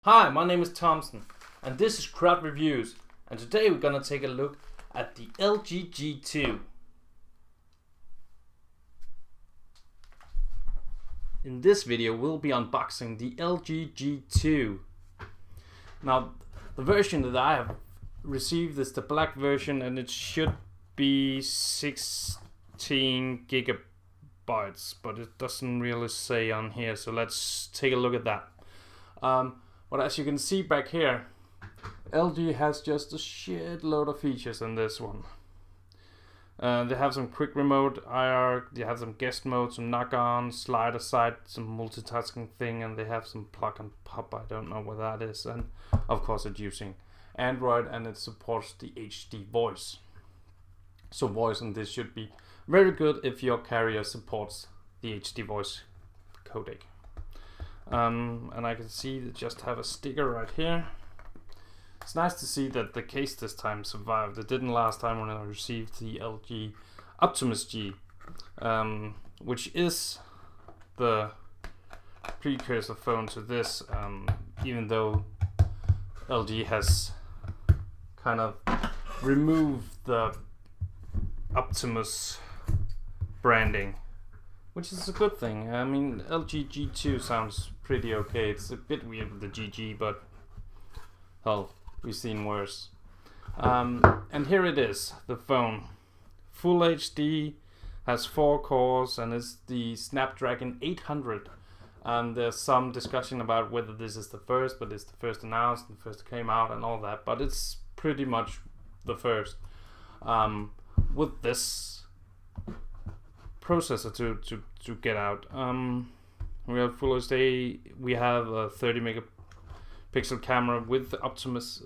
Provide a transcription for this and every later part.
Hi, my name is Thompson, and this is Crowd Reviews, and today we're gonna take a look at the LG G2. In this video, we'll be unboxing the LG G2. Now, the version that I have received is the black version, and it should be 16 gigabytes, but it doesn't really say on here, so let's take a look at that. But as you can see back here, LG has just a shitload of features in this one. They have some quick remote IR, they have some guest mode, some knock-on, slide aside, some multitasking thing, and they have some plug and pop, I don't know what that is. And of course it's using Android and it supports the HD voice. So voice on this should be very good if your carrier supports the HD voice codec. And I can see they just have a sticker right here. It's nice to see that the case this time survived. It didn't last time when I received the LG Optimus G, which is the precursor phone to this, even though LG has kind of removed the Optimus branding, which is a good thing. I mean, LG G2 sounds pretty okay. It's a bit weird with the GG, but hell, we've seen worse. And here it is, the phone. Full HD, has 4 cores, and it's the Snapdragon 800. And there's some discussion about whether this is the first, but it's the first announced, the first came out and all that. But it's pretty much the first. With this processor to get out. We have Full HD, we have a 30 megapixel camera with Optimus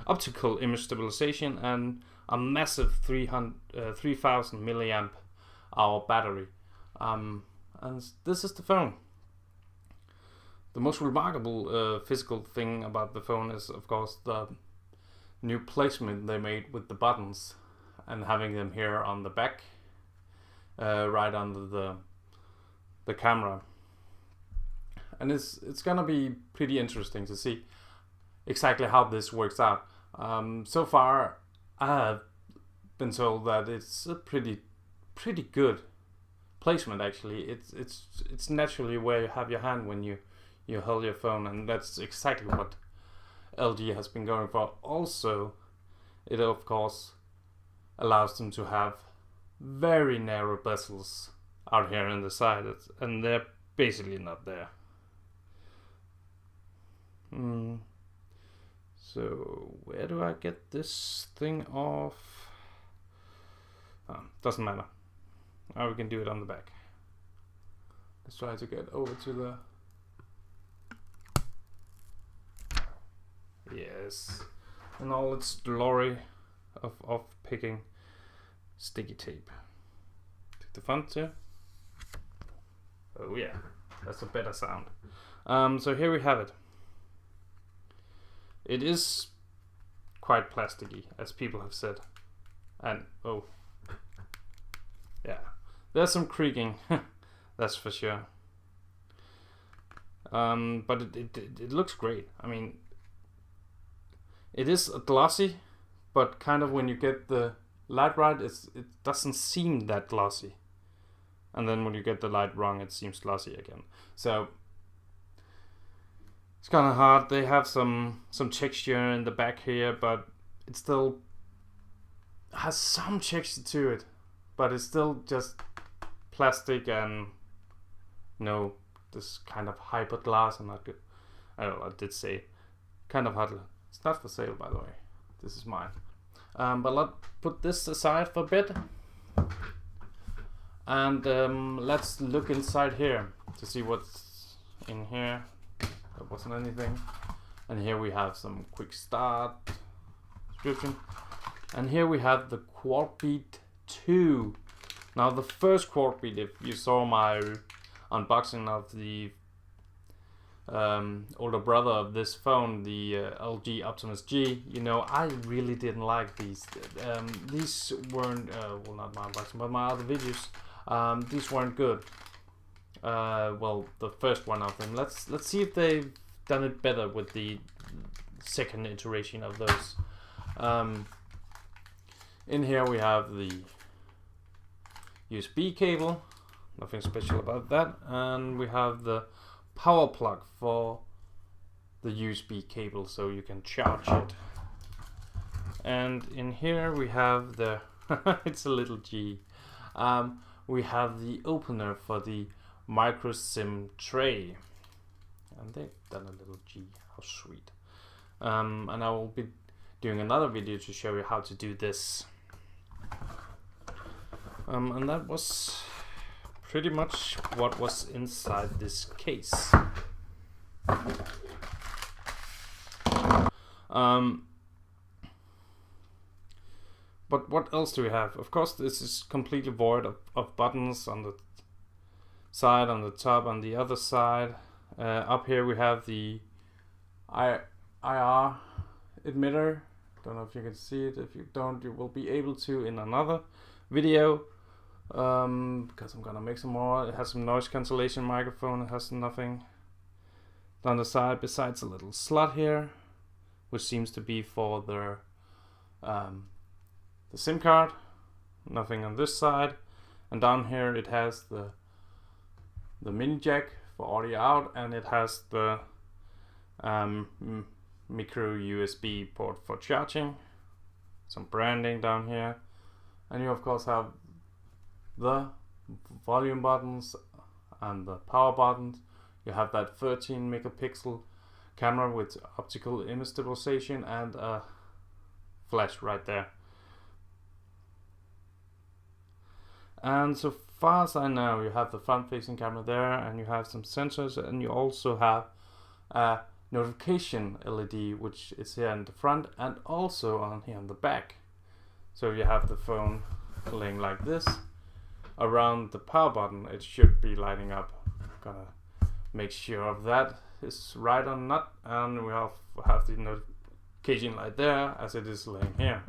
optical image stabilization and a massive 3000 milliamp hour battery. And this is the phone. The most remarkable physical thing about the phone is, of course, the new placement they made with the buttons and having them here on the back, right under the camera. And it's gonna be pretty interesting to see exactly how this works out. So far I have been told that it's a pretty good placement. Actually, it's naturally where you have your hand when you hold your phone, and that's exactly what LG has been going for. Also, it of course allows them to have very narrow bezels out here in the side, and they're basically not there. So where do I get this thing off? Doesn't matter. Now we can do it on the back. Let's try to get over to the... Yes. And all its glory of picking sticky tape. Take the front too. Oh yeah, that's a better sound. So here we have it. It is quite plasticky, as people have said. And oh, yeah, there's some creaking, that's for sure. But it looks great. I mean, it is glossy, but kind of when you get the light right, it doesn't seem that glossy. And then when you get the light wrong, it seems glossy again. So it's kind of hard. They have some texture in the back here, but it still has some texture to it. But it's still just plastic and this kind of hyper glass. I'm not good. I don't know. I did say kind of hard. It's not for sale, by the way. This is mine. But let's put this aside for a bit. And let's look inside here to see what's in here. There wasn't anything. And here we have some quick start description. And here we have the QuadBeat 2. Now the first QuadBeat, if you saw my unboxing of the older brother of this phone, the LG Optimus G, I really didn't like these. These weren't, well, not my unboxing, but my other videos. These weren't good. Well, the first one of them. Let's see if they done it better with the second iteration of those. In here we have the USB cable, nothing special about that, and we have the power plug for the USB cable so you can charge it. And in here we have the it's a little G. We have the opener for the micro SIM tray, and they've done a little G. How sweet. And I will be doing another video to show you how to do this. And that was pretty much what was inside this case. But what else do we have? Of course, this is completely void of buttons on the side, on the top, on the other side. Up here we have the IR emitter. Don't know if you can see it. If you don't, you will be able to in another video. Because I'm gonna make some more. It has some noise cancellation microphone. It has nothing on the side besides a little slot here, which seems to be for the SIM card. Nothing on this side, and down here it has the mini jack for audio out, and it has the micro USB port for charging. Some branding down here, and you of course have the volume buttons and the power buttons. You have that 13 megapixel camera with optical image stabilization and a flash right there. And so far as I know, you have the front facing camera there, and you have some sensors, and you also have a notification LED, which is here in the front and also on here on the back. So you have the phone laying like this. Around the power button it should be lighting up. Gonna make sure of that is right or not, and we have the notification light there as it is laying here.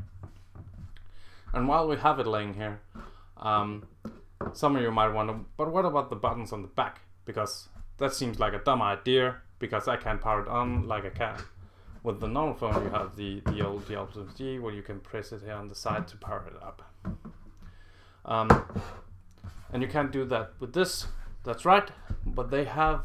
And while we have it laying here, some of you might wonder, but what about the buttons on the back? Because that seems like a dumb idea, because I can't power it on like I can with the normal phone. You have the old Optimus G, where you can press it here on the side to power it up. And you can't do that with this, that's right, but they have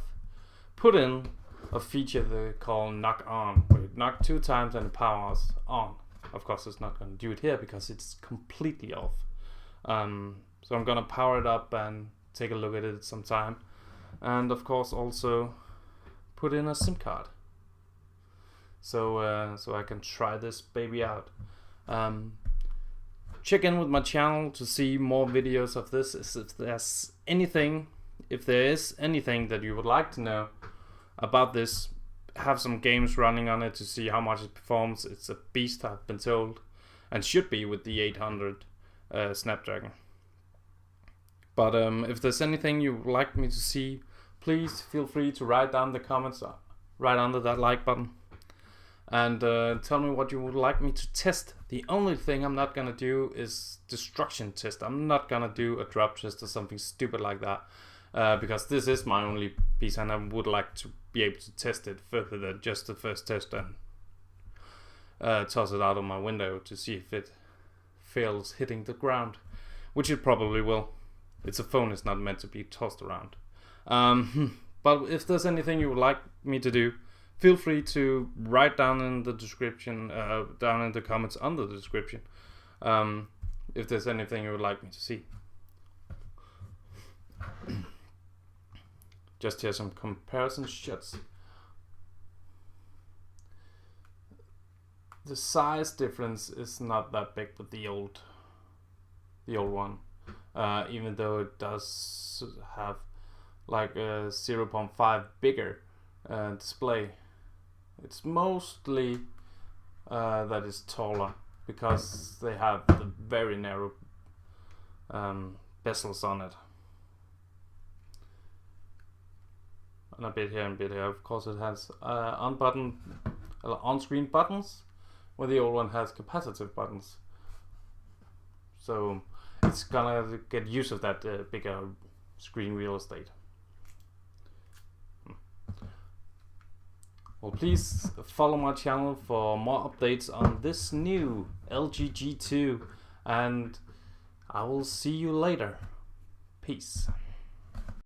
put in a feature they call knock on, where you knock 2 times and it powers on. Of course it's not going to do it here because it's completely off. So I'm gonna power it up and take a look at it sometime, and of course also put in a SIM card, so so I can try this baby out. Check in with my channel to see more videos of this. If there is anything that you would like to know about this, have some games running on it to see how much it performs. It's a beast, I've been told, and should be with the 800 Snapdragon. But if there's anything you would like me to see, please feel free to write down the comments right under that like button, and tell me what you would like me to test. The only thing I'm not gonna do is destruction test. I'm not gonna do a drop test or something stupid like that, because this is my only piece, and I would like to be able to test it further than just the first test and toss it out of my window to see if it fails hitting the ground, which it probably will. It's a phone, it's not meant to be tossed around. But if there's anything you would like me to do, feel free to write down in the description, down in the comments under the description, if there's anything you would like me to see. Just here some comparison shots. The size difference is not that big with the old one, even though it does have like a 0.5 bigger display. It's mostly that is taller because they have the very narrow bezels on it, and a bit here and a bit here. Of course it has on-screen buttons, where the old one has capacitive buttons, so it's gonna get use of that bigger screen real estate. Well, please follow my channel for more updates on this new LG G2, and I will see you later. Peace.